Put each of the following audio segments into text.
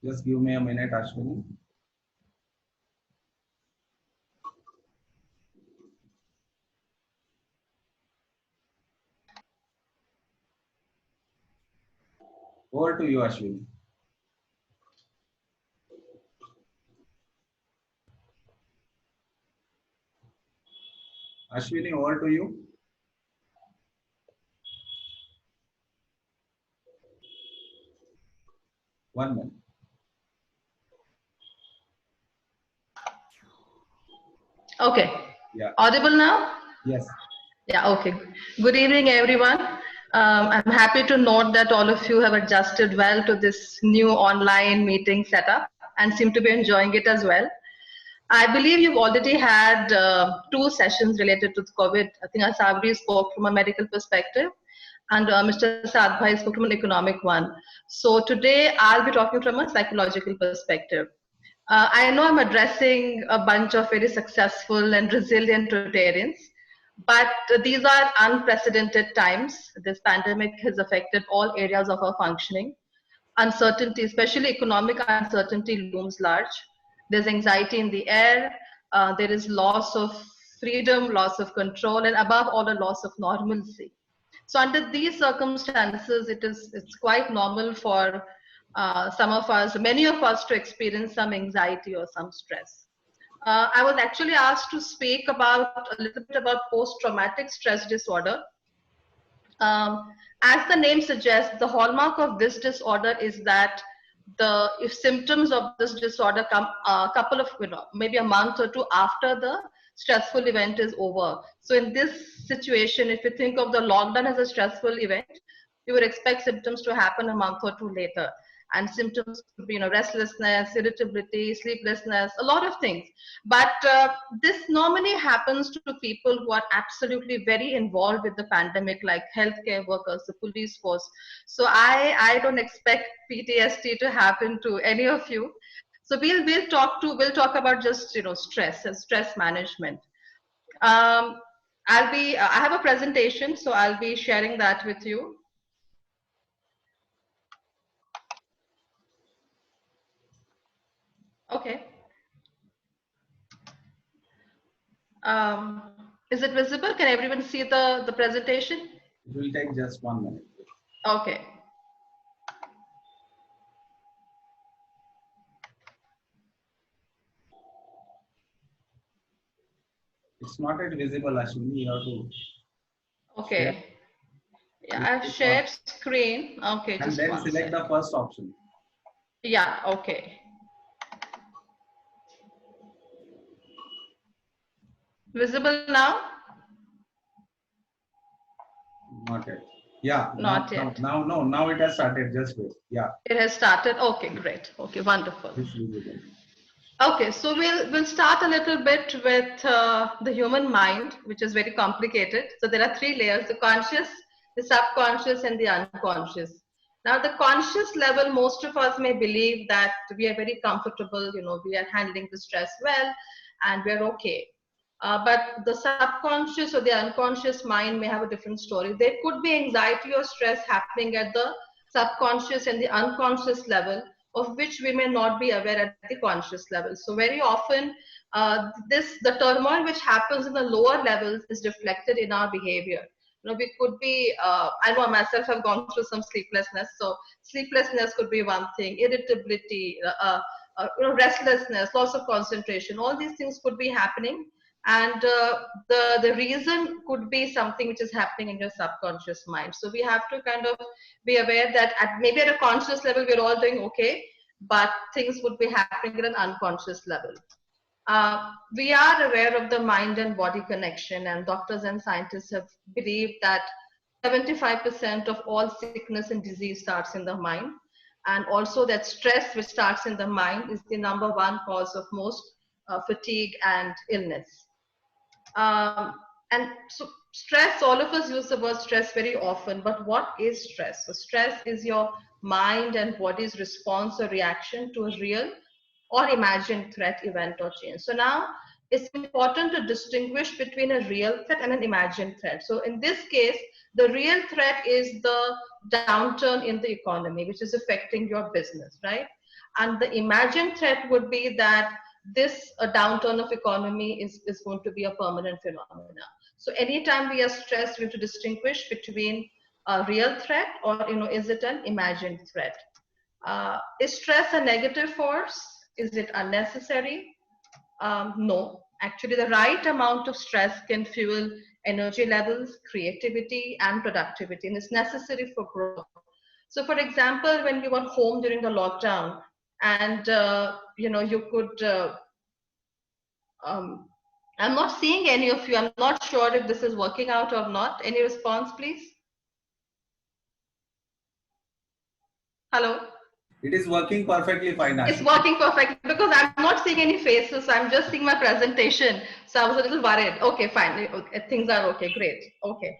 Just give me a minute, Ashwini. Over to you, Ashwini. Ashwini, over to you. One minute. Okay. Yeah. Audible now? Yes. Yeah, okay. Good evening, everyone. I'm happy to note that all of you have adjusted well to this new online meeting setup and seem to be enjoying it as well. I believe you've already had 2 sessions related to COVID. I think Asabri spoke from a medical perspective and Mr. Sadbhai spoke from an economic one. So today I'll be talking from a psychological perspective. I know I'm addressing a bunch of very successful and resilient Rotarians, but these are unprecedented times. This pandemic has affected all areas of our functioning. Uncertainty, especially economic uncertainty, looms large. There's anxiety in the air. There is loss of freedom, loss of control, and above all, a loss of normalcy. So under these circumstances, it's quite normal for some of us, many of us, to experience some anxiety or some stress. I was actually asked to speak about a little bit about post-traumatic stress disorder. As the name suggests, the hallmark of this disorder is that if symptoms of this disorder come a couple of, maybe a month or 2 after the stressful event is over. So in this situation, if you think of the lockdown as a stressful event, you would expect symptoms to happen a month or 2 later. And symptoms could be, restlessness, irritability, sleeplessness, a lot of things. But this normally happens to people who are absolutely very involved with the pandemic, like healthcare workers, the police force. So I don't expect PTSD to happen to any of you. So we'll talk about just stress and stress management. I have a presentation, so I'll be sharing that with you. Okay. Is it visible? Can everyone see the presentation? It will take just 1 minute. Okay. It's not yet visible, Ashwini. You have to. Okay. Share. Yeah, I've shared screen. Okay, and then select the first option. Yeah, okay. Visible now? Not yet. Yeah. Not yet. Now it has started. Just wait. Yeah. It has started. Okay, great. Okay, wonderful. It's visible. Okay, so we'll start a little bit with the human mind, which is very complicated. So there are 3 layers: the conscious, the subconscious, and the unconscious. Now, the conscious level, most of us may believe that we are very comfortable, we are handling the stress well, and we're okay. But the subconscious or the unconscious mind may have a different story. There could be anxiety or stress happening at the subconscious and the unconscious level, of which we may not be aware at the conscious level. So very often, the turmoil which happens in the lower levels is reflected in our behavior. We could be, I know myself, I've gone through some sleeplessness. So sleeplessness could be one thing, irritability, restlessness, loss of concentration, all these things could be happening. And the reason could be something which is happening in your subconscious mind. So we have to kind of be aware that maybe at a conscious level, we're all doing okay, but things would be happening at an unconscious level. We are aware of the mind and body connection, and doctors and scientists have believed that 75% of all sickness and disease starts in the mind. And also that stress which starts in the mind is the #1 cause of most fatigue and illness. And so stress, all of us use the word stress very often, but what is stress? So stress is your mind and body's response or reaction to a real or imagined threat, event, or change. So now it's important to distinguish between a real threat and an imagined threat. So in this case, the real threat is the downturn in the economy, which is affecting your business, right? And the imagined threat would be that this downturn of economy is going to be a permanent phenomena. So anytime we are stressed, we have to distinguish between a real threat or, is it an imagined threat? Is stress a negative force? Is it unnecessary? No, actually, the right amount of stress can fuel energy levels, creativity, and productivity, and it's necessary for growth. So, for example, when you were home during the lockdown, and you could. Um, I'm not seeing any of you. I'm not sure if this is working out or not. Any response, please? Hello. It is working perfectly fine, It's Ashwini. working perfectly because I'm not seeing any faces. So I'm just seeing my presentation. So I was a little worried. Okay, fine. Okay, things are okay. Great. Okay.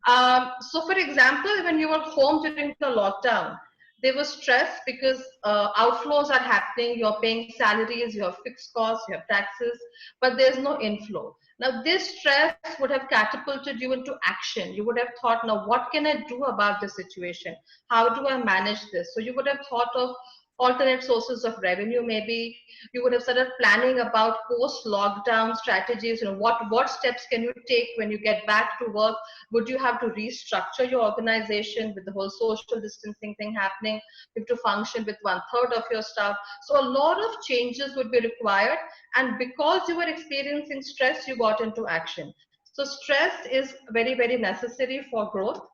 So for example, when you were home during the lockdown, there was stress because outflows are happening. You're paying salaries, you have fixed costs, you have taxes, but there's no inflow. Now, this stress would have catapulted you into action. You would have thought, now, what can I do about this situation? How do I manage this? So you would have thought of alternate sources of revenue. Maybe you would have started planning about post lockdown strategies. What steps can you take when you get back to work? Would you have to restructure your organization with the whole social distancing thing happening? You have to function with 1/3 of your staff. So a lot of changes would be required, and because you were experiencing stress, you got into action. So stress is very, very necessary for growth.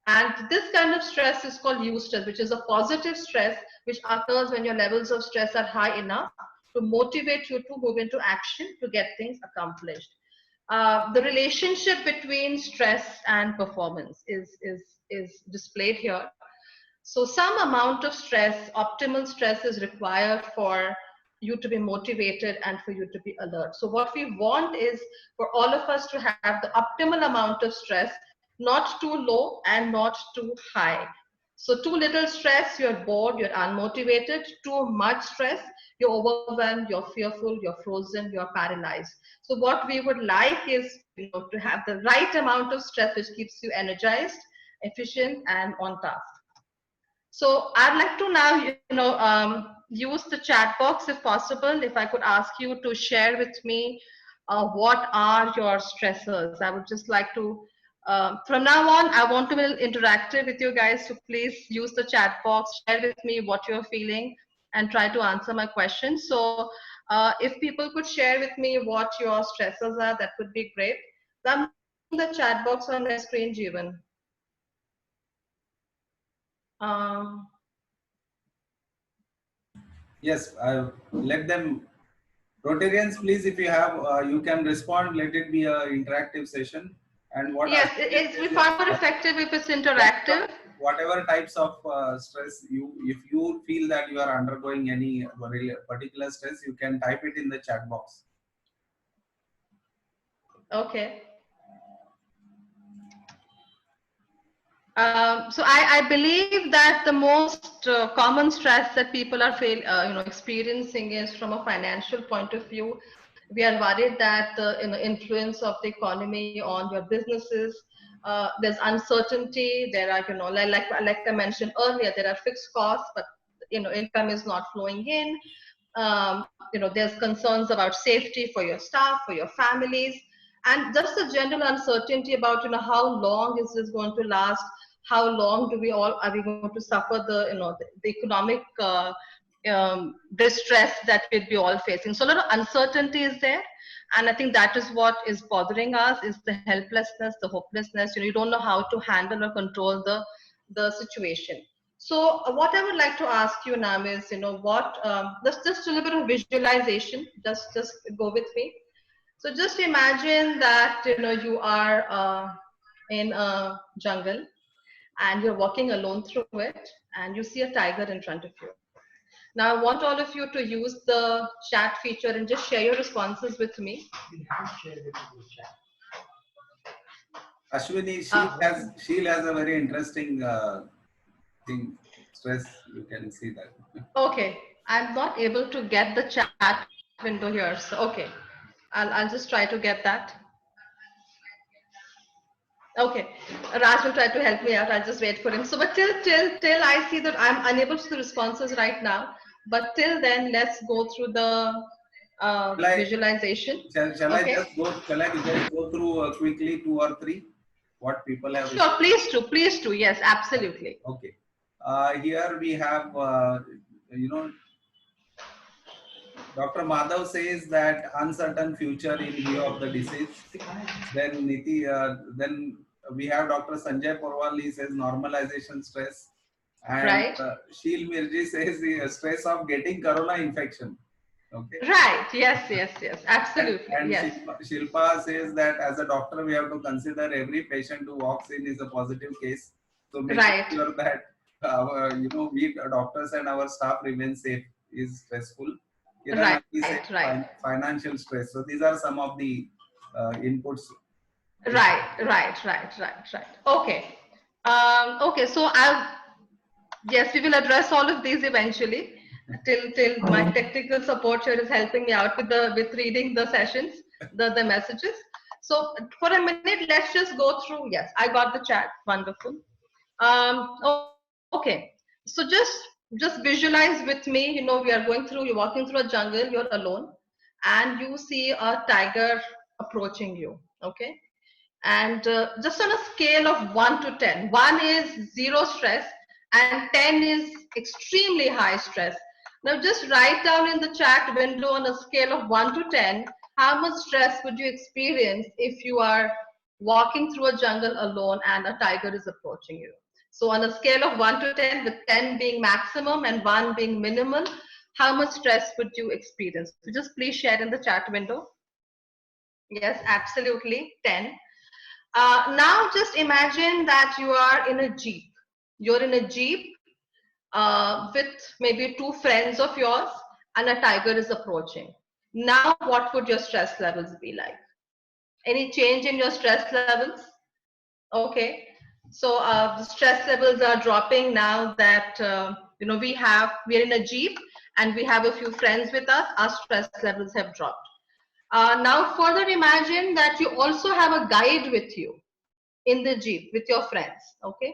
And this kind of stress is called eustress, which is a positive stress, which occurs when your levels of stress are high enough to motivate you to move into action to get things accomplished. The relationship between stress and performance is displayed here. So some amount of stress, optimal stress, is required for you to be motivated and for you to be alert. So what we want is for all of us to have the optimal amount of stress, not too low and not too high. So too little stress, you're bored, you're unmotivated. Too much stress, you're overwhelmed, you're fearful, you're frozen, you're paralyzed. So what we would like is, to have the right amount of stress which keeps you energized, efficient, and on task. So I'd like to now, use the chat box if possible. If I could ask you to share with me what are your stressors. I would just like to, from now on, I want to be interactive with you guys. So please use the chat box, share with me what you're feeling, and try to answer my questions. So if people could share with me what your stressors are, that would be great. So I'm using the chat box on my screen, Jeevan. Um, Yes, let them. Rotarians, please, if you have, you can respond. Let it be a interactive session. And what Yes, Ashwini we says is, find more effective if it's whatever, interactive. whatever types of stress if you feel that you are undergoing any particular stress, you can type it in the chat box. Okay. So I believe that the most common stress that people are experiencing is from a financial point of view. We are worried that the influence of the economy on your businesses. There's uncertainty. There are, like I mentioned earlier, there are fixed costs, but income is not flowing in. There's concerns about safety for your staff, for your families, and just a general uncertainty about how long is this going to last, how long are we going to suffer the economic distress that we'll be all facing. So a lot of uncertainty is there, and I think that is what is bothering us, is the helplessness, the hopelessness. You don't know how to handle or control the situation. So what I would like to ask you now is, what just a little bit of visualization. Just go with me. So just imagine that you are in a jungle and you're walking alone through it, and you see a tiger in front of you. Now I want all of you to use the chat feature and just share your responses with me. Ashwini, she has a very interesting thing. Stress, you can see that. Okay, I'm not able to get the chat window here. So okay. I'll just try to get that. Okay, Raj will try to help me out. I'll just wait for him. So, but till I see that I'm unable to see the responses right now. But till then, let's go through the visualization. Shall I Okay. just go? Shall I just go through quickly 2 or 3 what people have? Sure, please do. Yes, absolutely. Okay. Here we have, Dr. Madhav says that uncertain future in view of the disease. Then then we have Dr. Sanjay Porwal. He says normalization stress, and Right. Sheel Mirji says the stress of getting corona infection. Okay. Right. Yes. Absolutely. And yes. Shilpa says that as a doctor, we have to consider every patient who walks in is a positive case. So make sure that our, we doctors and our staff remain safe is stressful. Right. Financial stress. So these are some of the inputs. Right. Okay. Okay. So yes, we will address all of these eventually. Till my technical support here is helping me out with reading the sessions, the messages. So for a minute, let's just go through. Yes, I got the chat. Wonderful. Okay. So just visualize with me. You're walking through a jungle. You're alone, and you see a tiger approaching you. Okay. And just on a scale of 1 to 10, 1 is zero stress and 10 is extremely high stress. Now just write down in the chat window on a scale of 1 to 10, how much stress would you experience if you are walking through a jungle alone and a tiger is approaching you. So on a scale of 1 to 10, with 10 being maximum and 1 being minimal, how much stress would you experience? So just please share in the chat window. Yes, absolutely, 10. Now just imagine that you are in a Jeep. You're in a Jeep with maybe 2 friends of yours and a tiger is approaching. Now what would your stress levels be like? Any change in your stress levels? Okay. So the stress levels are dropping now that we are in a Jeep and we have a few friends with us. Our stress levels have dropped. Now further imagine that you also have a guide with you in the Jeep with your friends. Okay.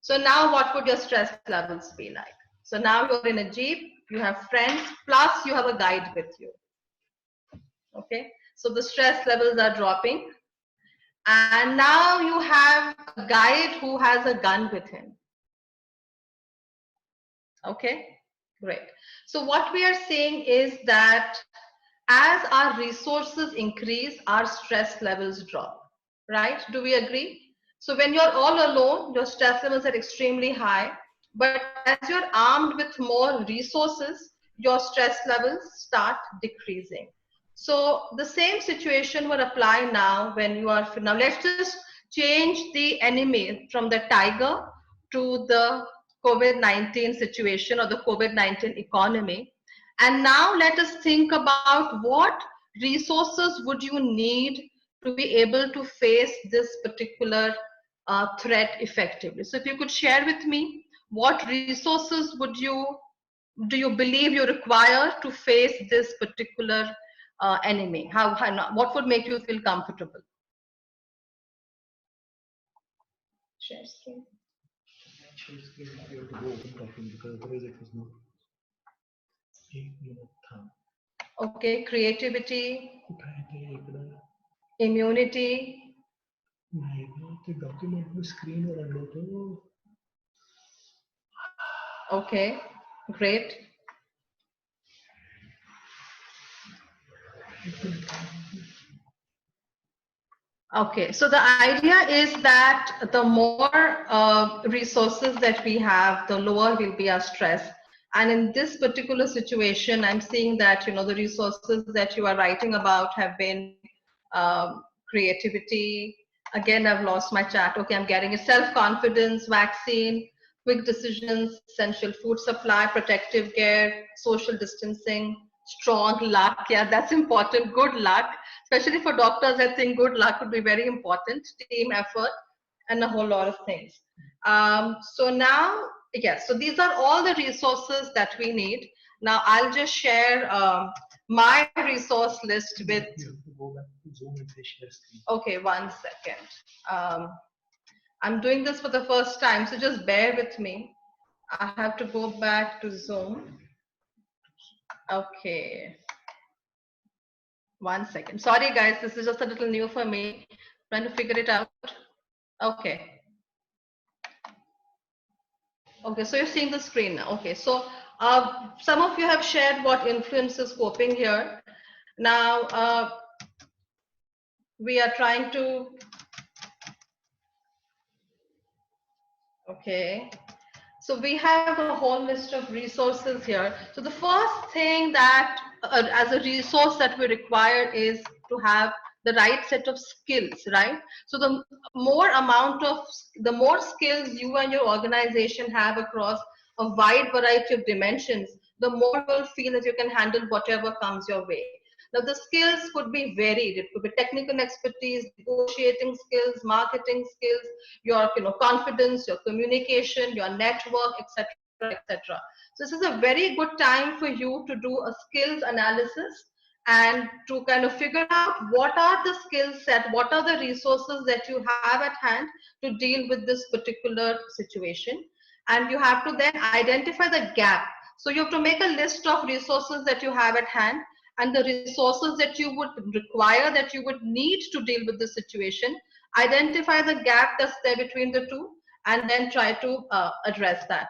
So now what would your stress levels be like? So now you're in a Jeep, you have friends, plus you have a guide with you. Okay. So the stress levels are dropping. And now you have a guide who has a gun with him. Okay. Great. So what we are saying is that as our resources increase, our stress levels drop. Right? Do we agree? So when you're all alone, your stress levels are extremely high. But as you're armed with more resources, your stress levels start decreasing. So the same situation will apply now when you are, now let's just change the enemy from the tiger to the COVID-19 situation or the COVID-19 economy. And now let us think about what resources would you need to be able to face this particular threat effectively. So if you could share with me, what resources do you believe you require to face this particular enemy? What would make you feel comfortable? Share screen. Share screen. You have to go open talking because otherwise it was not. Okay, creativity, immunity. Okay, great. Okay, so the idea is that the more resources that we have, the lower will be our stress. And in this particular situation, I'm seeing that, the resources that you are writing about have been creativity. Again, I've lost my chat. Okay, I'm getting it. Self-confidence, vaccine, quick decisions, essential food supply, protective gear, social distancing, strong luck. Yeah, that's important. Good luck. Especially for doctors, I think good luck would be very important. Team effort and a whole lot of things. So now, yes, so these are all the resources that we need. Now I'll just share my resource list with go back to Zoom and say share screen. Okay, 1 second. I'm doing this for the first time, so just bear with me. I have to go back to Zoom. Okay. 1 second. Sorry, guys, this is just a little new for me. Trying to figure it out. Okay. Okay, so you're seeing the screen now. Okay, so some of you have shared what influences coping here. Now, we are trying to, okay. So we have a whole list of resources here. So the first thing that as a resource that we require is to have the right set of skills, right? So the more skills you and your organization have across a wide variety of dimensions, the more you'll feel that you can handle whatever comes your way. Now the skills could be varied. It could be technical expertise, negotiating skills, marketing skills, your confidence, your communication, your network, etc., etc. So this is a very good time for you to do a skills analysis and to kind of figure out what are the skill set, what are the resources that you have at hand to deal with this particular situation. And you have to then identify the gap. So you have to make a list of resources that you have at hand and the resources that you would require, that you would need to deal with this situation. Identify the gap that's there between the two and then try to address that.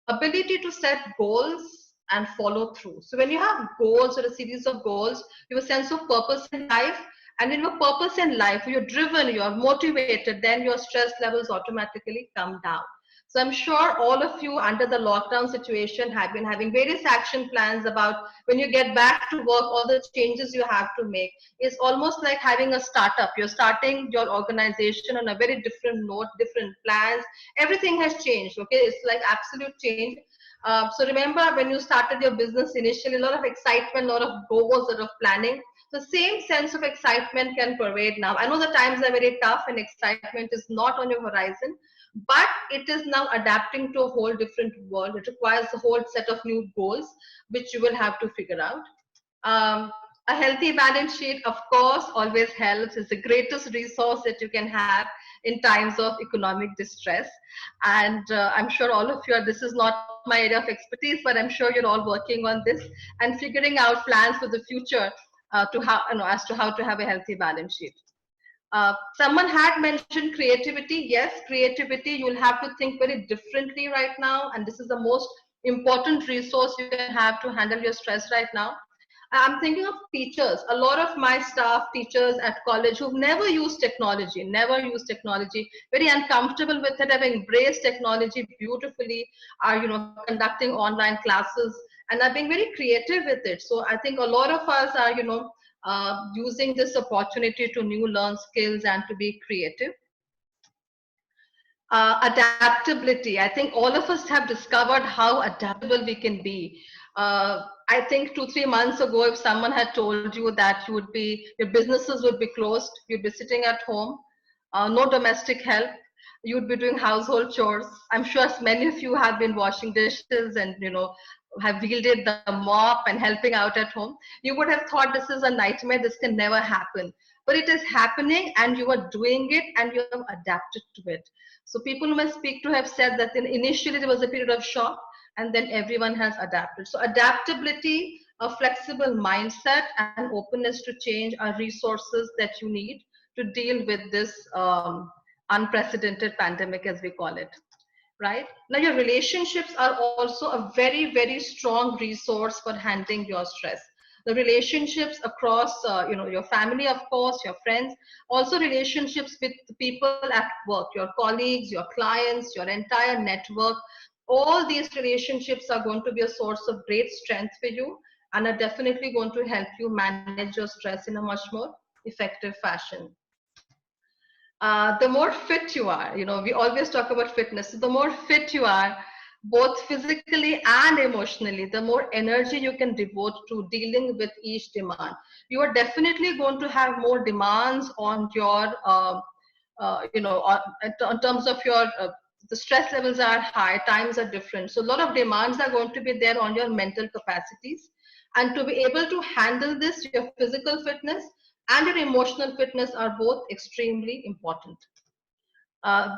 Ability to set goals and follow through. So when you have goals or a series of goals, you have a sense of purpose in life. And in your purpose in life, you're driven, you're motivated, then your stress levels automatically come down. So I'm sure all of you under the lockdown situation have been having various action plans about when you get back to work, all the changes you have to make. It's almost like having a startup. You're starting your organization on a very different note, different plans. Everything has changed, okay? It's like absolute change. So remember when you started your business initially, a lot of excitement, a lot of goals, a lot of planning. The same sense of excitement can pervade now. I know the times are very tough and excitement is not on your horizon, but it is now adapting to a whole different world. It requires a whole set of new goals, which you will have to figure out. A healthy balance sheet, of course, always helps. It's the greatest resource that you can have in times of economic distress. And I'm sure all of you are, this is not my area of expertise, but I'm sure you're all working on this and figuring out plans for the future to how, as to how to have a healthy balance sheet. Someone had mentioned creativity. Yes, creativity, you'll have to think very differently right now. And this is the most important resource you can have to handle your stress right now. I'm thinking of teachers. A lot of my staff, teachers at college who've never used technology, very uncomfortable with it, have embraced technology beautifully, are conducting online classes and are being very creative with it. So I think a lot of us are using this opportunity to learn skills and to be creative. Adaptability. I think all of us have discovered how adaptable we can be. I think 2-3 months ago, if someone had told you that your businesses would be closed, you'd be sitting at home, no domestic help, you'd be doing household chores. I'm sure many of you have been washing dishes and have wielded the mop and helping out at home. You would have thought this is a nightmare, this can never happen. But it is happening and you are doing it and you have adapted to it. So people who I speak to have said that initially there was a period of shock and then everyone has adapted. So adaptability, a flexible mindset and openness to change are resources that you need to deal with this unprecedented pandemic, as we call it. Right? Now your relationships are also a very, very strong resource for handling your stress. The relationships across, your family, of course, your friends, also relationships with the people at work, your colleagues, your clients, your entire network. All these relationships are going to be a source of great strength for you and are definitely going to help you manage your stress in a much more effective fashion. The more fit you are, we always talk about fitness. So the more fit you are, both physically and emotionally, the more energy you can devote to dealing with each demand. You are definitely going to have more demands on your, in terms of your, the stress levels are high, times are different. So a lot of demands are going to be there on your mental capacities. And to be able to handle this, your physical fitness and your emotional fitness are both extremely important.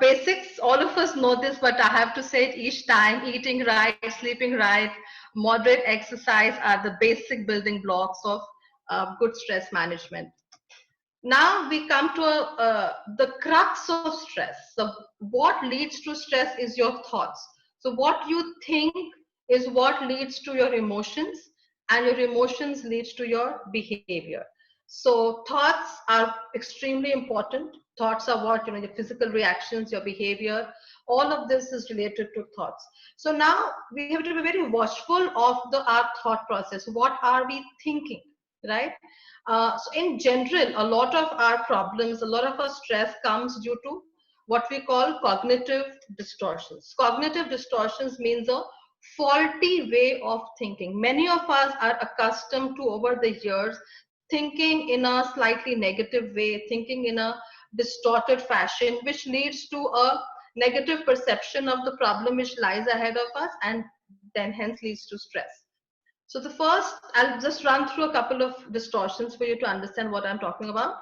Basics, all of us know this, but I have to say it each time: eating right, sleeping right, moderate exercise are the basic building blocks of good stress management. Now we come to the crux of stress. So what leads to stress is your thoughts. So what you think is what leads to your emotions, and your emotions leads to your behavior. So thoughts are extremely important. Thoughts are what, your physical reactions, your behavior, all of this is related to thoughts. So now we have to be very watchful of our thought process. What are we thinking, right? So in general, a lot of our problems, a lot of our stress comes due to what we call cognitive distortions. Cognitive distortions means a faulty way of thinking. Many of us are accustomed to, over the years, thinking in a slightly negative way, thinking in a distorted fashion, which leads to a negative perception of the problem which lies ahead of us, and then hence leads to stress. So the first, I'll just run through a couple of distortions for you to understand what I'm talking about.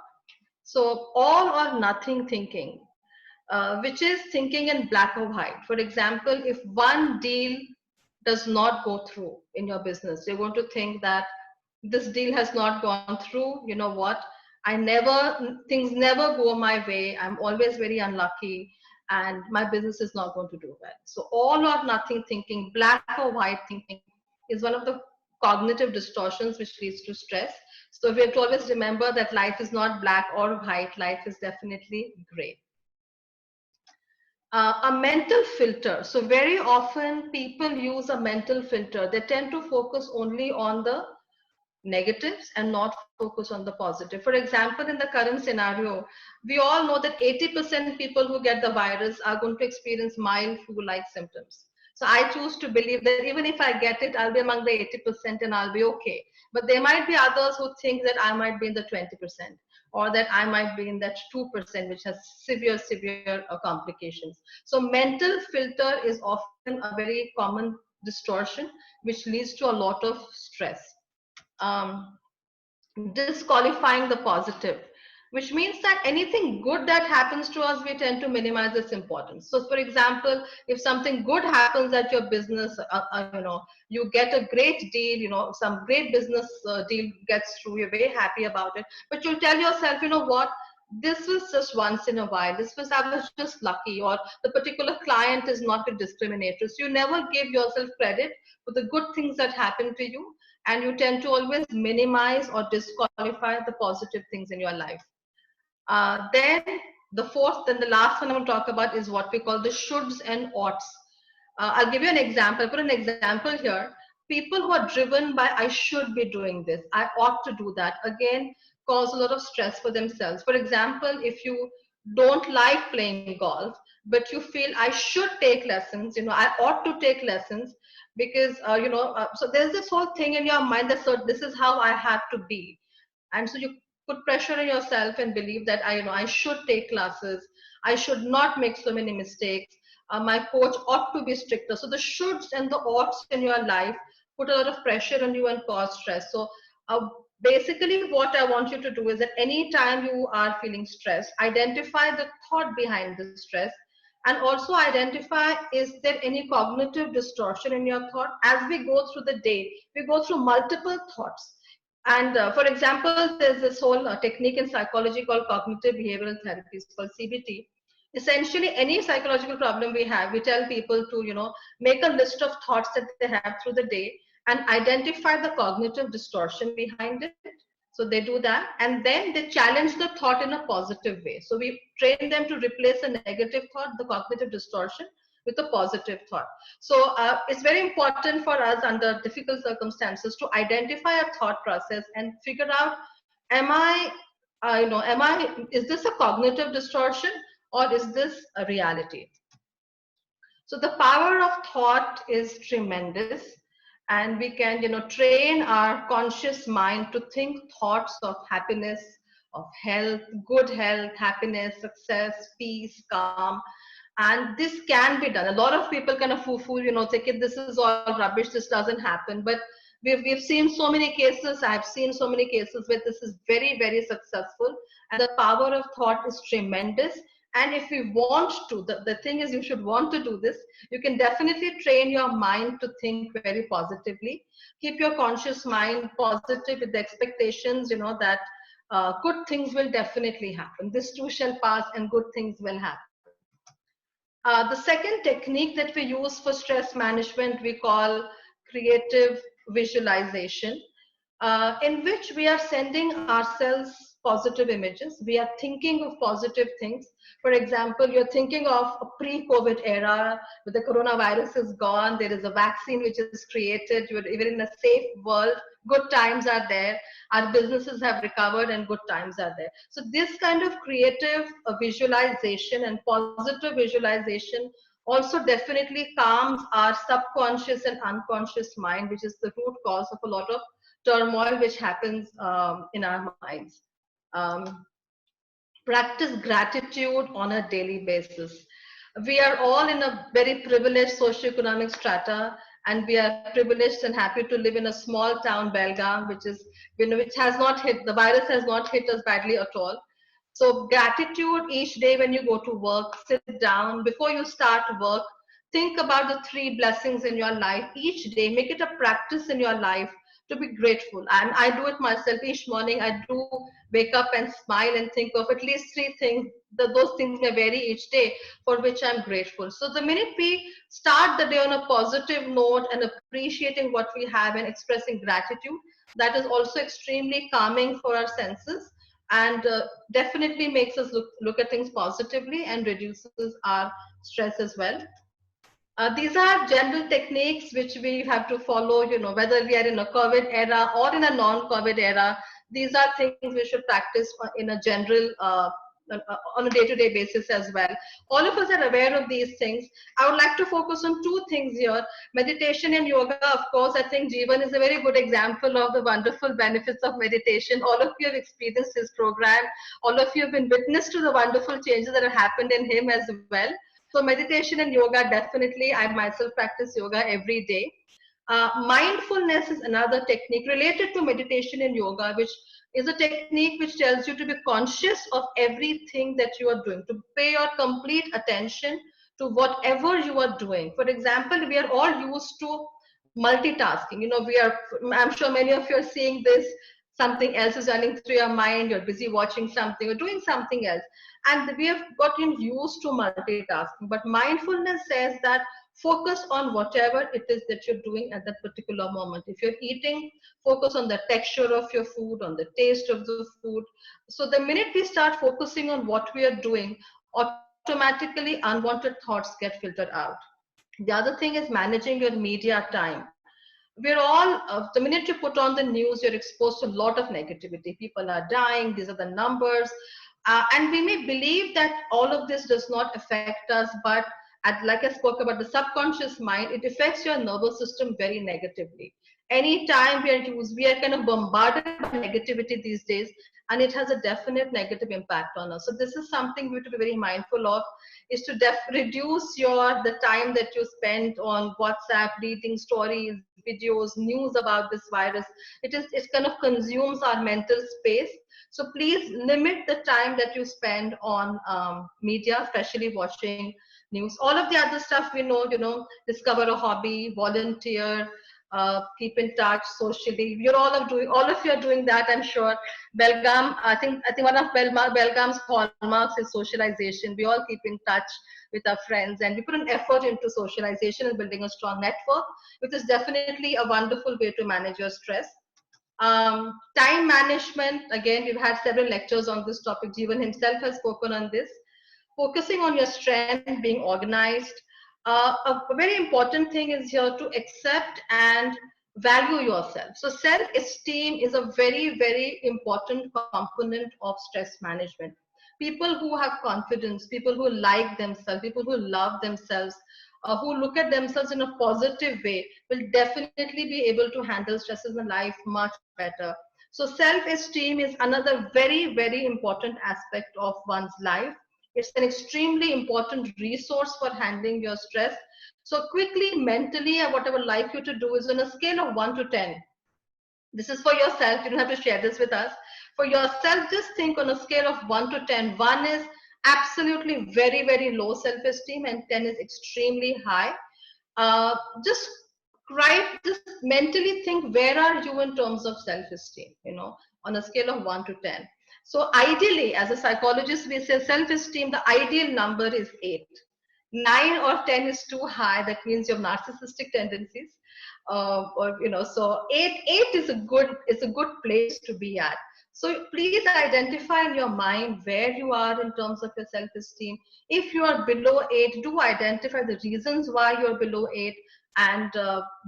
So all or nothing thinking, which is thinking in black or white. For example, if one deal does not go through in your business, you're going to think that this deal has not gone through. You know what? Things never go my way. I'm always very unlucky, and my business is not going to do well. So all or nothing thinking, black or white thinking, is one of the cognitive distortions which leads to stress. So we have to always remember that life is not black or white. Life is definitely gray. A mental filter. So very often people use a mental filter. They tend to focus only on the negatives and not focus on the positive. For example, in the current scenario, we all know that 80% people who get the virus are going to experience mild flu-like symptoms. So I choose to believe that even if I get it, I'll be among the 80% and I'll be okay. But there might be others who think that I might be in the 20%, or that I might be in that 2%, which has severe complications. So mental filter is often a very common distortion, which leads to a lot of stress. Um, Disqualifying the positive, which means that anything good that happens to us, we tend to minimize its importance. So for example, if something good happens at your business, you get a great deal, some great business deal gets through, you're very happy about it, but you'll tell yourself, you know what, this was just once in a while, I was just lucky, or the particular client is not a discriminator. So you never give yourself credit for the good things that happen to you, and you tend to always minimize or disqualify the positive things in your life. Then the fourth and the last one I want to talk about is what we call the shoulds and oughts. I'll give you an example. I put an example here. People who are driven by I should be doing this, I ought to do that, again, cause a lot of stress for themselves. For example, if you don't like playing golf, but you feel I should take lessons, I ought to take lessons, because so there's this whole thing in your mind that, so this is how I have to be, and so you put pressure on yourself and believe that I should take classes, I should not make so many mistakes, my coach ought to be stricter. So the shoulds and the oughts in your life put a lot of pressure on you and cause stress. So basically what I want you to do is that anytime you are feeling stressed, identify the thought behind the stress, and also identify, is there any cognitive distortion in your thought? As we go through the day, we go through multiple thoughts. And for example, there's this whole technique in psychology called cognitive behavioral therapy, it's called CBT. Essentially, any psychological problem we have, we tell people to, make a list of thoughts that they have through the day and identify the cognitive distortion behind it. So they do that, and then they challenge the thought in a positive way. So we train them to replace a negative thought, the cognitive distortion, with a positive thought. So it's very important for us under difficult circumstances to identify a thought process and figure out, is this a cognitive distortion or is this a reality? So the power of thought is tremendous, and we can, train our conscious mind to think thoughts of happiness, of health, good health, happiness, success, peace, calm. And this can be done. A lot of people kind of foo-foo, think this is all rubbish, this doesn't happen. But We've seen so many cases, I've seen so many cases where this is very, very successful, and the power of thought is tremendous. And if we want to, the thing is, you should want to do this. You can definitely train your mind to think very positively. Keep your conscious mind positive with the expectations, that good things will definitely happen. This too shall pass and good things will happen. The second technique that we use for stress management, we call creative visualization, in which we are sending ourselves positive images. We are thinking of positive things. For example, you're thinking of a pre-COVID era where the coronavirus is gone, there is a vaccine which is created, you're even in a safe world, good times are there, our businesses have recovered and good times are there. So this kind of creative visualization and positive visualization also definitely calms our subconscious and unconscious mind, which is the root cause of a lot of turmoil which happens in our minds. Practice gratitude on a daily basis. We are all in a very privileged socioeconomic strata, and we are privileged and happy to live in a small town, Belgaum, which has not hit, the virus has not hit us badly at all. So gratitude each day when you go to work, sit down, before you start work, think about the 3 blessings in your life each day, make it a practice in your life to be grateful. And I do it myself each morning. I do wake up and smile and think of at least 3 things. Those things may vary each day, for which I'm grateful. So the minute we start the day on a positive note and appreciating what we have and expressing gratitude, that is also extremely calming for our senses, and definitely makes us look at things positively and reduces our stress as well. These are general techniques which we have to follow, whether we are in a COVID era or in a non-COVID era. These are things we should practice in a general, on a day-to-day basis as well. All of us are aware of these things. I would like to focus on 2 things here. Meditation and yoga, of course. I think Jeevan is a very good example of the wonderful benefits of meditation. All of you have experienced his program. All of you have been witness to the wonderful changes that have happened in him as well. So meditation and yoga, definitely. I myself practice yoga every day. Mindfulness is another technique related to meditation and yoga, which is a technique which tells you to be conscious of everything that you are doing, to pay your complete attention to whatever you are doing. For example, we are all used to multitasking. I'm sure many of you are seeing this, something else is running through your mind, you're busy watching something or doing something else. And we have gotten used to multitasking. But mindfulness says that focus on whatever it is that you're doing at that particular moment. If you're eating, focus on the texture of your food, on the taste of the food. So the minute we start focusing on what we are doing, automatically unwanted thoughts get filtered out. The other thing is managing your media time. We're all, the minute you put on the news, you're exposed to a lot of negativity. People are dying, these are the numbers. And we may believe that all of this does not affect us, but like I spoke about the subconscious mind, it affects your nervous system very negatively. Anytime we are kind of bombarded by negativity these days, and it has a definite negative impact on us. So this is something we have to be very mindful of, is to reduce the time that you spend on WhatsApp, reading stories, videos, news about this virus. It kind of consumes our mental space. So please limit the time that you spend on media, especially watching news. All of the other stuff we know, discover a hobby, volunteer, keep in touch socially. All of you are doing that, I'm sure. Belgaum, I think one of Belgaum's hallmarks is socialization. We all keep in touch with our friends, and we put an effort into socialization and building a strong network, which is definitely a wonderful way to manage your stress. Time management, again, we've had several lectures on this topic. Jeevan himself has spoken on this. Focusing on your strength, being organized. A very important thing is here to accept and value yourself. So self-esteem is a very, very important component of stress management. People who have confidence, people who like themselves, people who love themselves, who look at themselves in a positive way, will definitely be able to handle stresses in life much better. So self-esteem is another very, very important aspect of one's life. It's an extremely important resource for handling your stress. So quickly, mentally, what I would like you to do is on a scale of 1 to 10. This is for yourself. You don't have to share this with us. For yourself, just think on a scale of 1 to 10. 1 is absolutely very, very low self-esteem and 10 is extremely high. Just just mentally think, where are you in terms of self-esteem, on a scale of 1 to 10. So ideally, as a psychologist, we say self-esteem, the ideal number is 8. 9 or 10 is too high. That means you have narcissistic tendencies. So eight is a good place to be at. So please identify in your mind where you are in terms of your self-esteem. If you are below 8, do identify the reasons why you're below 8. And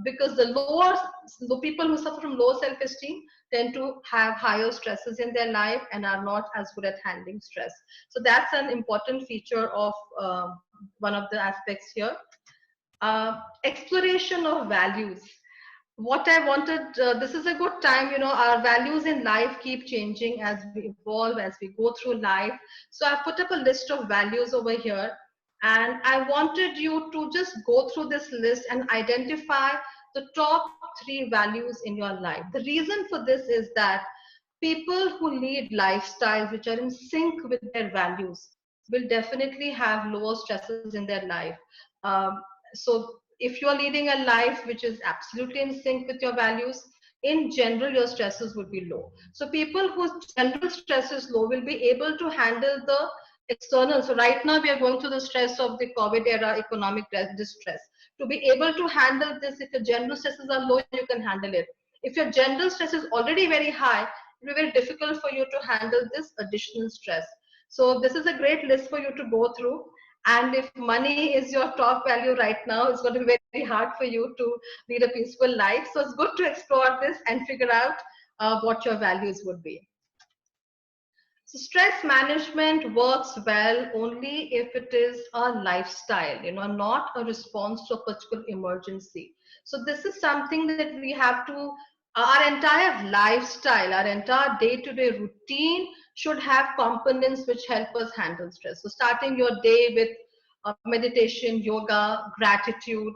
because the people who suffer from low self-esteem tend to have higher stresses in their life and are not as good at handling stress. So that's an important feature of one of the aspects here. Exploration of values. What I wanted, this is a good time, our values in life keep changing as we evolve, as we go through life. So I put up a list of values over here, and I wanted you to just go through this list and identify the top 3 values in your life. The reason for this is that people who lead lifestyles which are in sync with their values will definitely have lower stresses in their life. So if you are leading a life which is absolutely in sync with your values, in general, your stresses would be low. So people whose general stress is low will be able to handle the external. So right now we are going through the stress of the COVID era economic distress. To be able to handle this, if your general stresses are low, you can handle it. If your general stress is already very high, it will be very difficult for you to handle this additional stress. So this is a great list for you to go through. And if money is your top value right now, it's going to be very hard for you to lead a peaceful life. So it's good to explore this and figure out what your values would be. So stress management works well only if it is a lifestyle, not a response to a particular emergency. So this is something that we have to, our entire lifestyle, our entire day-to-day routine should have components which help us handle stress. So starting your day with meditation, yoga, gratitude,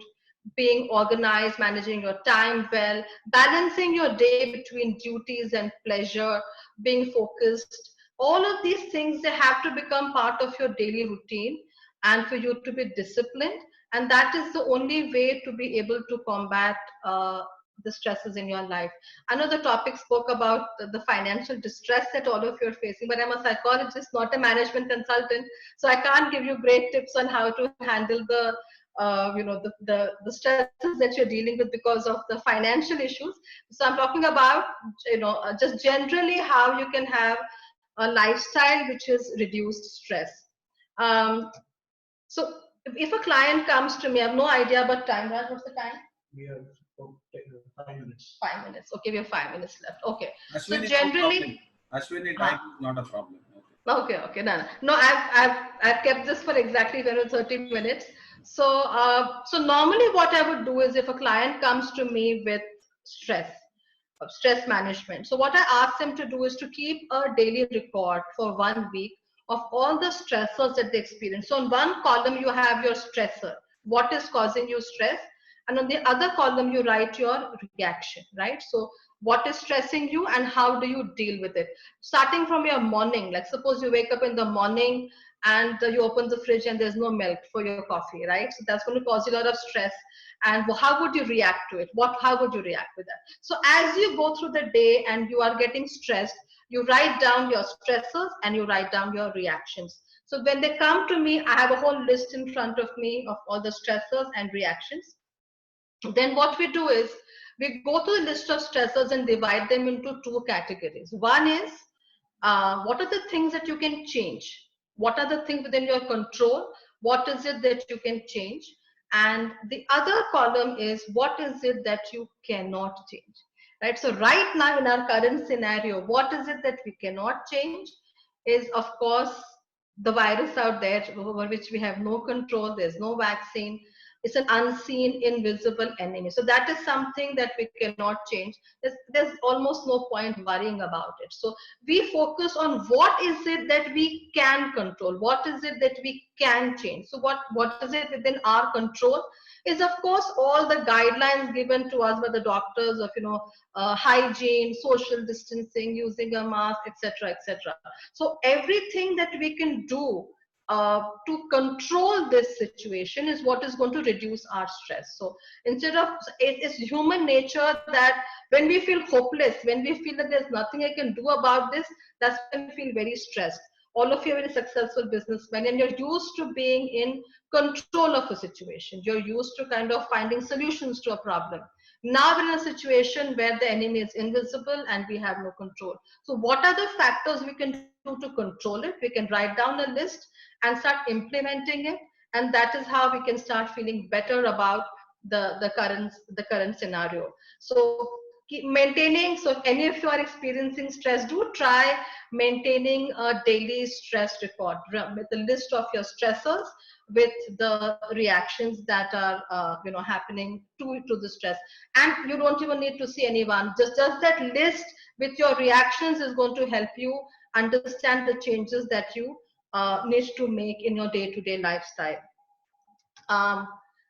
being organized, managing your time well, balancing your day between duties and pleasure, being focused. All of these things, they have to become part of your daily routine and for you to be disciplined. And that is the only way to be able to combat the stresses in your life. I know the topic spoke about the financial distress that all of you are facing, but I'm a psychologist, not a management consultant. So I can't give you great tips on how to handle the stresses that you're dealing with because of the financial issues. So I'm talking about, just generally how you can have a lifestyle which is reduced stress. So if a client comes to me, I have no idea about time. Raj, what's the time? We have 5 minutes. 5 minutes. Okay, we have 5 minutes left. Okay. Ashwini, So generally, Ashwini, time is not a problem. Okay, no, I've kept this for exactly 30 minutes. So normally what I would do is if a client comes to me with stress management. So what I ask them to do is to keep a daily record for 1 week of all the stressors that they experience. So on one column, you have your stressor, what is causing you stress. And on the other column, you write your reaction, right? So what is stressing you and how do you deal with it? Starting from your morning, like suppose you wake up in the morning and you open the fridge and there's no milk for your coffee, right? So that's going to cause you a lot of stress. And how would you react to it? How would you react with that? So as you go through the day and you are getting stressed, you write down your stressors and you write down your reactions. So when they come to me, I have a whole list in front of me of all the stressors and reactions. Then what we do is we go to the list of stressors and divide them into 2 categories. One is what are the things that you can change? What are the things within your control? What is it that you can change? And the other column is what is it that you cannot change, right? So right now in our current scenario, what is it that we cannot change is, of course, the virus out there over which we have no control. There's no vaccine. It's an unseen, invisible enemy. So that is something that we cannot change. There's almost no point worrying about it. So we focus on what is it that we can control, what is it that we can change. So what is it within our control is, of course, all the guidelines given to us by the doctors of, hygiene, social distancing, using a mask, etc., etc. So everything that we can do to control this situation is what is going to reduce our stress. So instead of, it's human nature that when we feel hopeless, when we feel that there's nothing I can do about this, that's when we feel very stressed. All of you are very successful businessmen, and you're used to being in control of a situation. You're used to kind of finding solutions to a problem. Now we're in a situation where the enemy is invisible and we have no control. So what are the factors we can do to control it? We can write down a list and start implementing it. And that is how we can start feeling better about the current scenario. So keep maintaining. So if any of you are experiencing stress, do try maintaining a daily stress record with a list of your stressors, with the reactions that are happening to the stress. And you don't even need to see anyone. Just that list with your reactions is going to help you understand the changes that you need to make in your day-to-day lifestyle.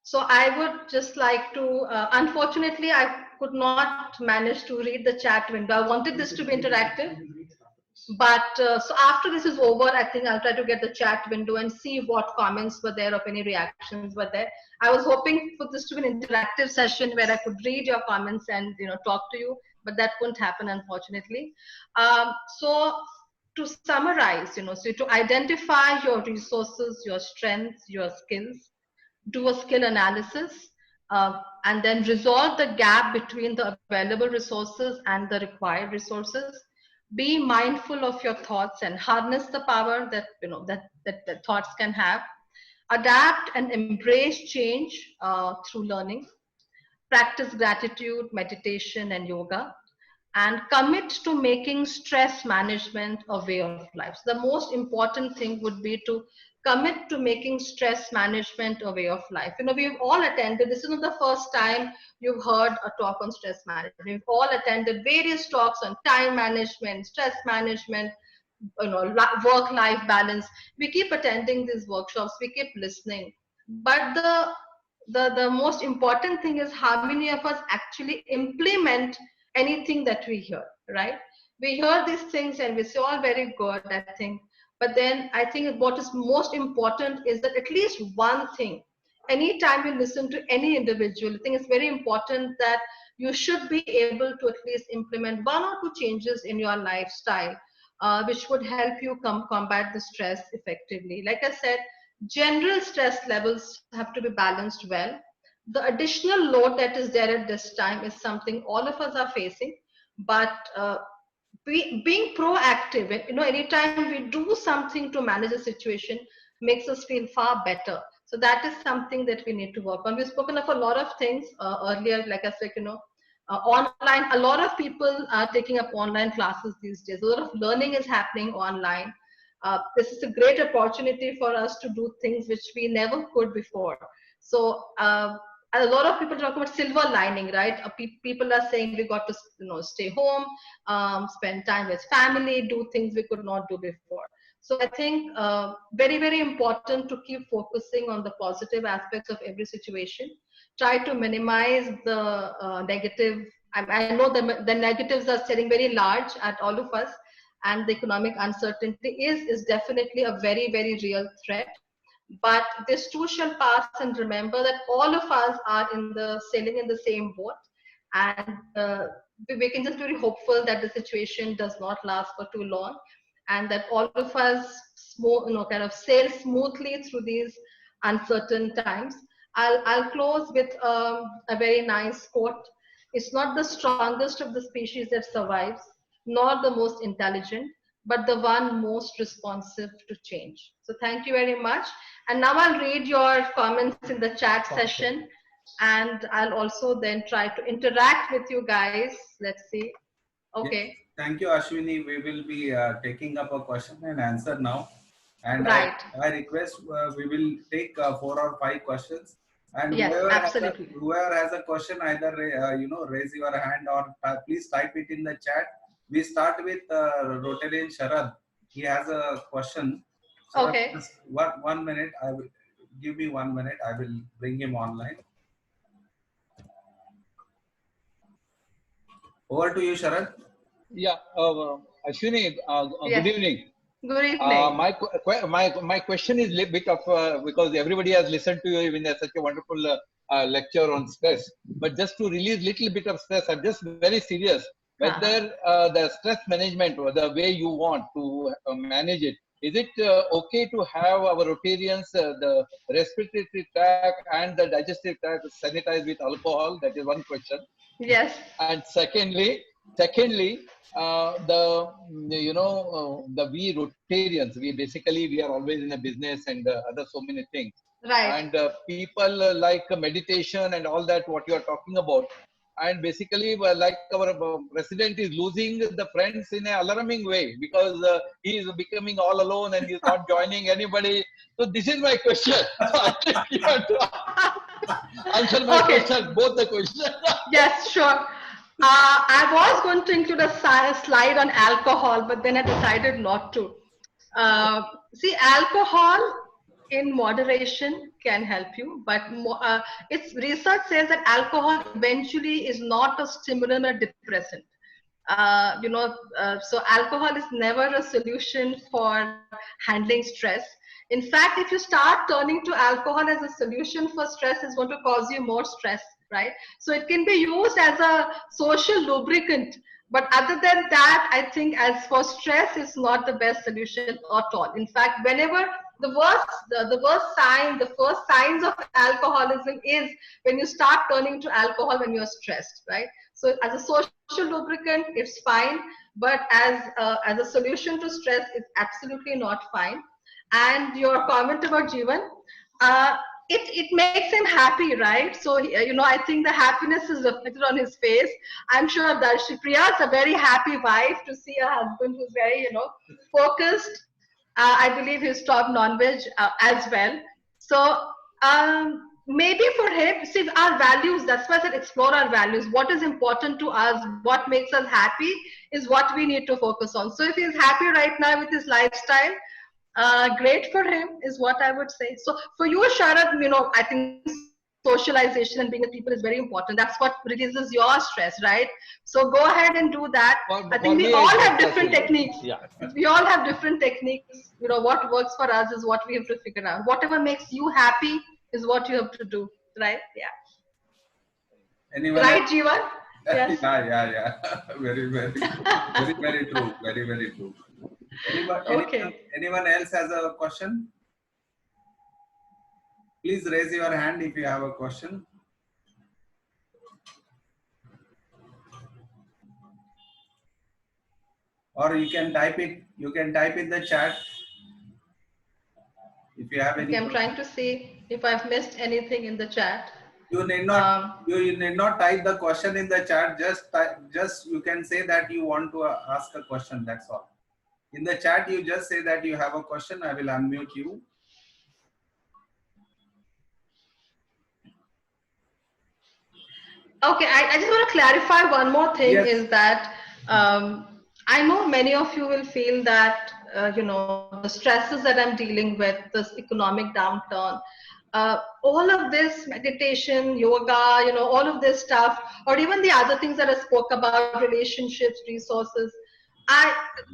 So I would just like to, unfortunately, I could not manage to read the chat window. I wanted this to be interactive. But so after this is over, I think I'll try to get the chat window and see what comments were there, of any reactions were there. I was hoping for this to be an interactive session where I could read your comments and talk to you, but that couldn't happen, unfortunately. So to summarize, so to identify your resources, your strengths, your skills, do a skill analysis, and then resolve the gap between the available resources and the required resources. Be mindful of your thoughts and harness the power that that thoughts can have. Adapt and embrace change through learning. Practice gratitude, meditation, and yoga, and commit to making stress management a way of life. So the most important thing would be to commit to making stress management a way of life. We've all attended, this is not the first time you've heard a talk on stress management. We've all attended various talks on time management, stress management, work-life balance. We keep attending these workshops, we keep listening. But the most important thing is how many of us actually implement anything that we hear, right? We hear these things and we say, all very good, I think. But then I think what is most important is that at least one thing, anytime you listen to any individual, I think it's very important that you should be able to at least implement one or two changes in your lifestyle, which would help you combat the stress effectively. Like I said, general stress levels have to be balanced well. The additional load that is there at this time is something all of us are facing, but being proactive, anytime we do something to manage a situation, makes us feel far better. So that is something that we need to work on. We've spoken of a lot of things earlier, like I said, online, a lot of people are taking up online classes these days. A lot of learning is happening online. This is a great opportunity for us to do things which we never could before. So a lot of people talk about silver lining, right? People are saying we got to stay home, spend time with family, do things we could not do before. So I think very, very important to keep focusing on the positive aspects of every situation. Try to minimize the negative. I know the negatives are setting very large at all of us, and the economic uncertainty is definitely a very, very real threat. But this too shall pass, and remember that all of us are sailing in the same boat, and we can just be very hopeful that the situation does not last for too long, and that all of us kind of sail smoothly through these uncertain times. I'll close with a very nice quote. It's not the strongest of the species that survives, nor the most intelligent, but the one most responsive to change. So thank you very much. And now I'll read your comments in the chat session, and I'll also then try to interact with you guys. Let's see. Okay. Yes. Thank you, Ashwini. We will be taking up a question and answer now. And right. I request we will take 4 or 5 questions, And Yes, absolutely. whoever has a question, either raise your hand or please type it in the chat. We start with Rotarian Sharad. He has a question. Sharad, Okay. just one minute. I will give me 1 minute. I will bring him online. Over to you, Sharad. Yeah, Ashwini, Yes. good evening. Good evening. My question is a bit of because everybody has listened to you in such a wonderful lecture on stress. But just to release little bit of stress, I'm just very serious. Whether the stress management or the way you want to manage it, is it okay to have our Rotarians the respiratory tract and the digestive tract sanitized with alcohol? That is one question. Yes. And secondly, the we Rotarians, we are always in a business and other so many things. Right. And people like meditation and all that what you are talking about. And basically, like our president is losing the friends in an alarming way because he is becoming all alone and he's not joining anybody. So this is my question. So I think you have to answer my question, both the questions. Yes, sure. I was going to include a slide on alcohol, but then I decided not to. See, alcohol in moderation can help you, but its research says that alcohol eventually is not a stimulant or depressant. So alcohol is never a solution for handling stress. In fact, if you start turning to alcohol as a solution for stress, it's going to cause you more stress, right? So it can be used as a social lubricant. But other than that, I think as for stress, it's not the best solution at all. In fact, whenever the first signs of alcoholism is when you start turning to alcohol when you're stressed, right? So as a social lubricant, it's fine, but as a solution to stress, it's absolutely not fine. And your comment about Jeevan, it makes him happy, right? So, I think the happiness is reflected on his face. I'm sure Darshi Priya is a very happy wife to see a husband who's very, focused. I believe he stopped non-veg as well. So, maybe for him, see our values, that's why I said explore our values. What is important to us, what makes us happy is what we need to focus on. So if he's happy right now with his lifestyle, great for him is what I would say. So for you, Sharad, I think socialization and being with people is very important. That's what releases your stress, right? So go ahead and do that. I think we all have different techniques. Yeah. We all have different techniques. What works for us is what we have to figure out. Whatever makes you happy is what you have to do, right? Yeah. Anyone right, else? Jeevan? Yes. Yeah. Very, very true. Very, very true. Anyone else has a question? Please raise your hand if you have a question. Or you can type it. You can type in the chat if you have any. Okay, I'm trying to see if I've missed anything in the chat. You need not. You need not type the question in the chat. Just you can say that you want to ask a question. That's all. In the chat, you just say that you have a question. I will unmute you. Okay, I just want to clarify one more thing. Yes. Is that I know many of you will feel that the stresses that I'm dealing with, this economic downturn, all of this meditation, yoga, all of this stuff, or even the other things that I spoke about, relationships, resources,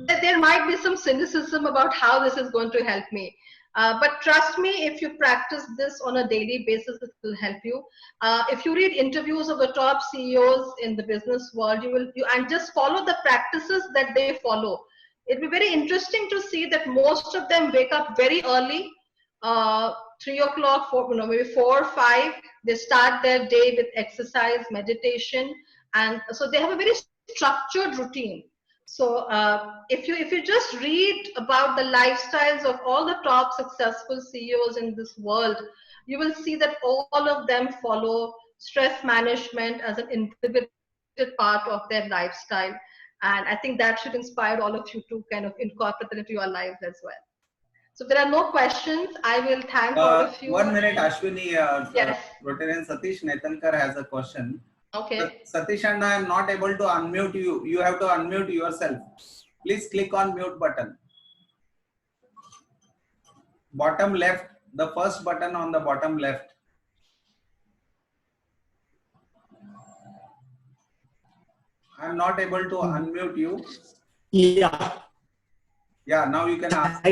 there might be some cynicism about how this is going to help me. But trust me, if you practice this on a daily basis, it will help you. If you read interviews of the top CEOs in the business world, and just follow the practices that they follow. It'll be very interesting to see that most of them wake up very early, 3 o'clock, maybe 4 or 5. They start their day with exercise, meditation, and so they have a very structured routine. So if you just read about the lifestyles of all the top successful CEOs in this world, you will see that all of them follow stress management as an integrated part of their lifestyle. And I think that should inspire all of you to kind of incorporate it into your lives as well. So if there are no questions, I will thank all of you. 1 minute, Ashwini. Yes. Rotarian Satish Netalkar has a question. Okay. Satish and I am not able to unmute you. You have to unmute yourself. Please click on mute button. Bottom left, the first button on the bottom left. I am not able to unmute you. Yeah. Yeah, now you can ask.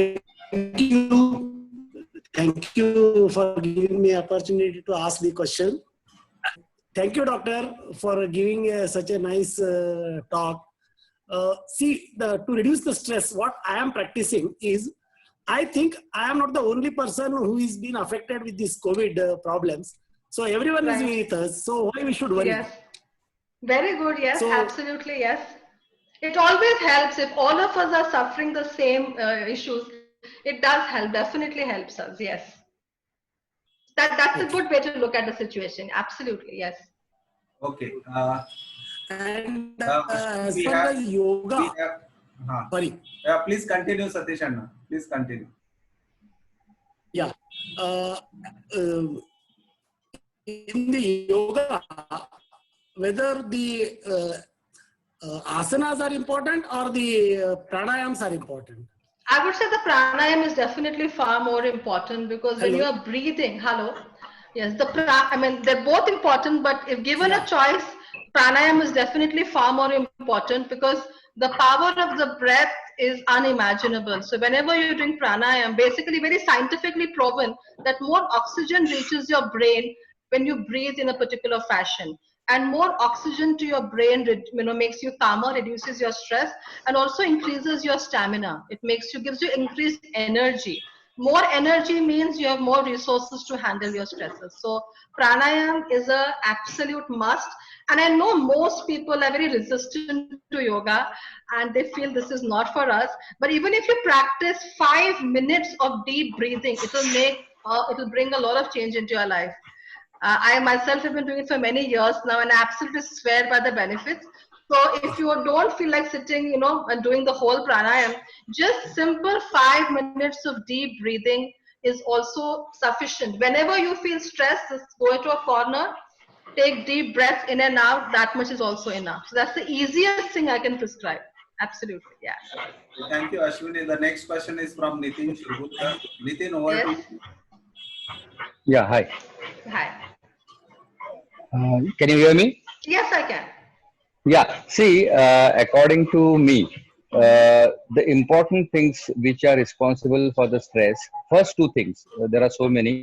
Thank you. Thank you for giving me opportunity to ask the question. Thank you, doctor, for giving such a nice talk. To reduce the stress, what I am practicing is, I think I am not the only person who is been affected with these COVID problems. So everyone is with us. So why we should worry? Yes. Very good. Yes, So, absolutely. Yes. It always helps if all of us are suffering the same issues. It does help. Definitely helps us. Yes. That's a good way to look at the situation. Absolutely. Yes. Okay. and We as far have- as yoga, sorry. Please continue, Satish Anna. Please continue. Yeah. In the yoga, whether the asanas are important or the pranayams are important? I would say the pranayam is definitely far more important, because when Hello? you are breathing, yes, I mean, they're both important, but if given Yeah. a choice, pranayam is definitely far more important, because the power of the breath is unimaginable. So whenever you're doing pranayam, basically very scientifically proven that more oxygen reaches your brain when you breathe in a particular fashion. And more oxygen to your brain, makes you calmer, reduces your stress, and also increases your stamina. It gives you increased energy. More energy means you have more resources to handle your stresses. So pranayam is a absolute must. And I know most people are very resistant to yoga and they feel this is not for us. But even if you practice 5 minutes of deep breathing, it will bring a lot of change into your life. I myself have been doing it for many years now, and I absolutely swear by the benefits. So if you don't feel like sitting, and doing the whole pranayam, just simple 5 minutes of deep breathing is also sufficient. Whenever you feel stressed, just go into a corner, take deep breaths in and out. That much is also enough. So that's the easiest thing I can prescribe. Absolutely, yeah. Thank you, Ashwini. The next question is from Nitin Shirgutta. Nitin, over to Yes. you. Yeah, hi. Hi. Can you hear me? Yes, I can. Yeah, see, according to me, the important things which are responsible for the stress, first two things, there are so many.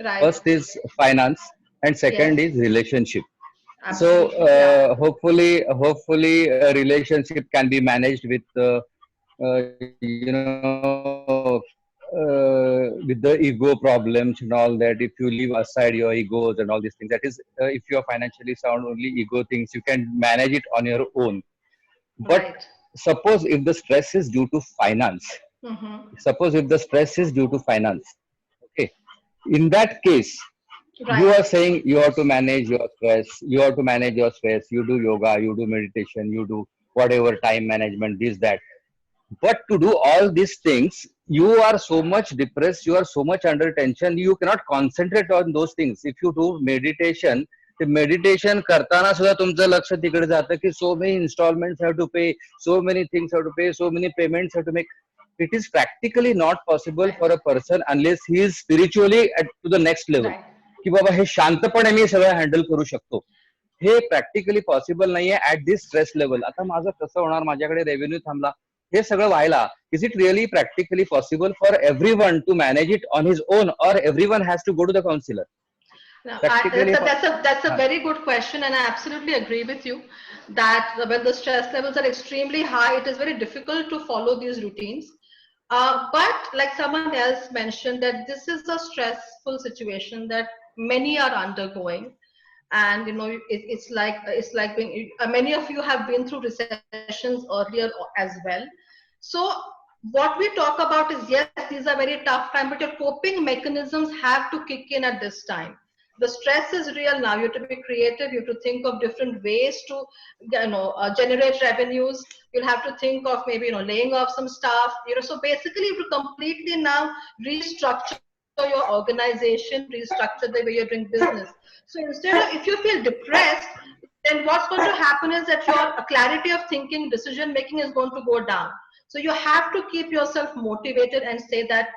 Right. First is finance, and second Yes. is relationship. Absolutely. So, Yeah. hopefully, a relationship can be managed with, you know, with the ego problems and all that. If you leave aside your egos and all these things, that is, if you are financially sound, only ego things you can manage it on your own. But Right. suppose if the stress is due to finance, okay, in that case, you Right. are saying you have to manage your stress, you do yoga, you do meditation, you do whatever, time management, this, that. But to do all these things, you are so much depressed, you are so much under tension, you cannot concentrate on those things. If you do meditation, the meditation करताना सुद्धा तुमचं लक्ष तिकडे जातं की so many installments have to pay, so many things have to pay, so many payments have to make. It is practically not possible for a person unless he is spiritually to the next level. Right. की बाबा हे शांतपणे मी सगळं handle करू शकतो. हे practically possible नाहीये at this stress level. आता माझं कसं होणार, माझ्याकडे रेव्हेन्यू थांबला, हे सगळं व्हायला. Is it really practically possible for everyone to manage it on his own, और everyone has to go to the counsellor? No, Practically, that's a very good question, and I absolutely agree with you that when the stress levels are extremely high, it is very difficult to follow these routines. But like someone else mentioned, that this is a stressful situation that many are undergoing, and it's like being, many of you have been through recessions earlier as well. So what we talk about is, yes, these are very tough times, but your coping mechanisms have to kick in at this time. The stress is real. Now you have to be creative. You have to think of different ways to, generate revenues. You'll have to think of maybe, laying off some staff. So basically, you have to completely now restructure your organization, restructure the way you're doing business. So instead of, if you feel depressed, then what's going to happen is that your clarity of thinking, decision making is going to go down. So you have to keep yourself motivated and say that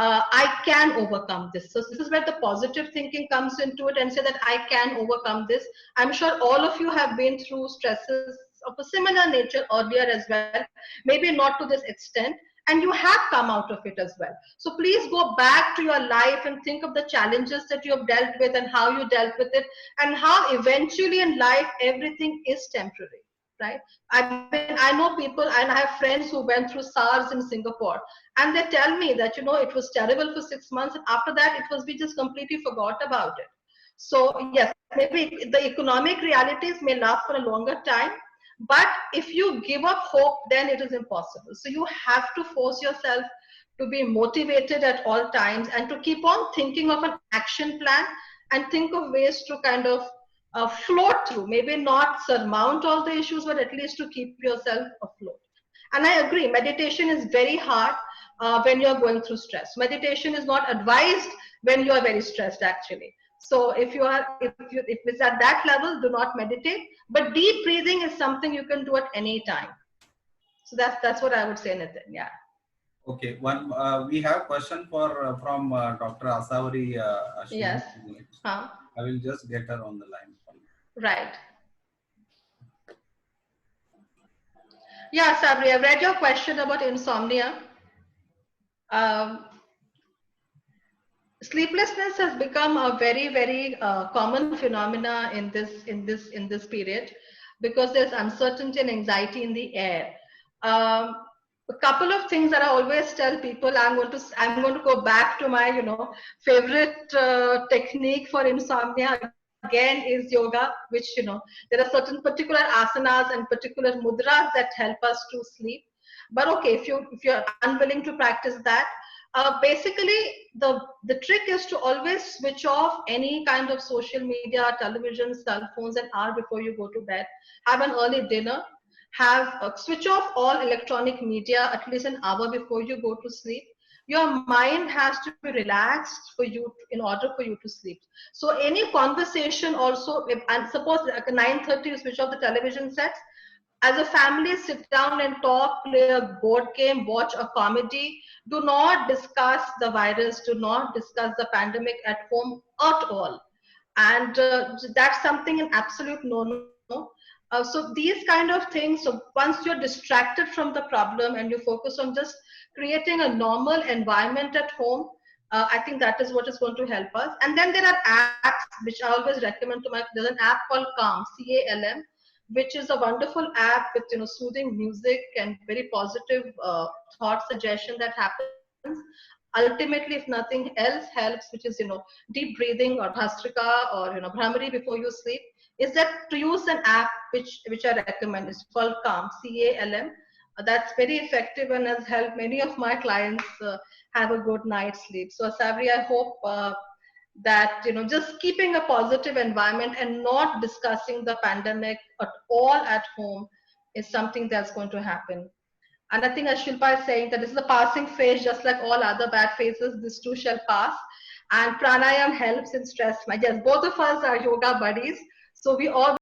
I can overcome this. So this is where the positive thinking comes into it, and say that I can overcome this. I'm sure all of you have been through stresses of a similar nature earlier as well, maybe not to this extent, and you have come out of it as well. So please go back to your life and think of the challenges that you have dealt with and how you dealt with it, and how eventually in life everything is temporary. Right? I know people, and I have friends who went through SARS in Singapore, and they tell me that, it was terrible for 6 months, and after that, we just completely forgot about it. So yes, maybe the economic realities may last for a longer time, but if you give up hope, then it is impossible. So you have to force yourself to be motivated at all times, and to keep on thinking of an action plan, and think of ways to kind of float through, maybe not surmount all the issues, but at least to keep yourself afloat. And I agree, meditation is very hard when you're going through stress. Meditation is not advised when you are very stressed, actually. So if it's at that level, do not meditate. But deep breathing is something you can do at any time. So that's what I would say, Nitin. Yeah. Okay, we have question from Dr. Asavari Ashwini. Yes. I will just get her on the line. Right. Yeah, Sabri, I've read your question about insomnia. Sleeplessness has become a very, very common phenomena in this period, because there's uncertainty and anxiety in the air. A couple of things that I always tell people. I'm going to go back to my favorite technique for insomnia. Again, is yoga, which there are certain particular asanas and particular mudras that help us to sleep. But okay, if you're unwilling to practice that, basically the trick is to always switch off any kind of social media, television, cell phones an hour before you go to bed. Have an early dinner. Switch off all electronic media at least an hour before you go to sleep. Your mind has to be relaxed in order for you to sleep. So any conversation also, and suppose like 9:30 you switch off the television sets, as a family sit down and talk, play a board game, watch a comedy. Do not discuss the virus, do not discuss the pandemic at home at all. And that's something an absolute no-no. So these kind of things, so once you're distracted from the problem and you focus on just creating a normal environment at home, I think that is what is going to help us. And then there are apps which I always recommend there's an app called Calm, C-A-L-M, which is a wonderful app with soothing music and very positive thought suggestion that happens. Ultimately, if nothing else helps, which is deep breathing or bhastrika or Bhramari before you sleep, is that to use an app which I recommend. It's called Calm, C-A-L-M. That's very effective and has helped many of my clients have a good night's sleep. So Sabri, I hope that just keeping a positive environment and not discussing the pandemic at all at home is something that's going to happen. And I think as Shilpa is saying, that this is a passing phase, just like all other bad phases, this too shall pass. And pranayam helps in stress. Yes, both of us are yoga buddies, so we all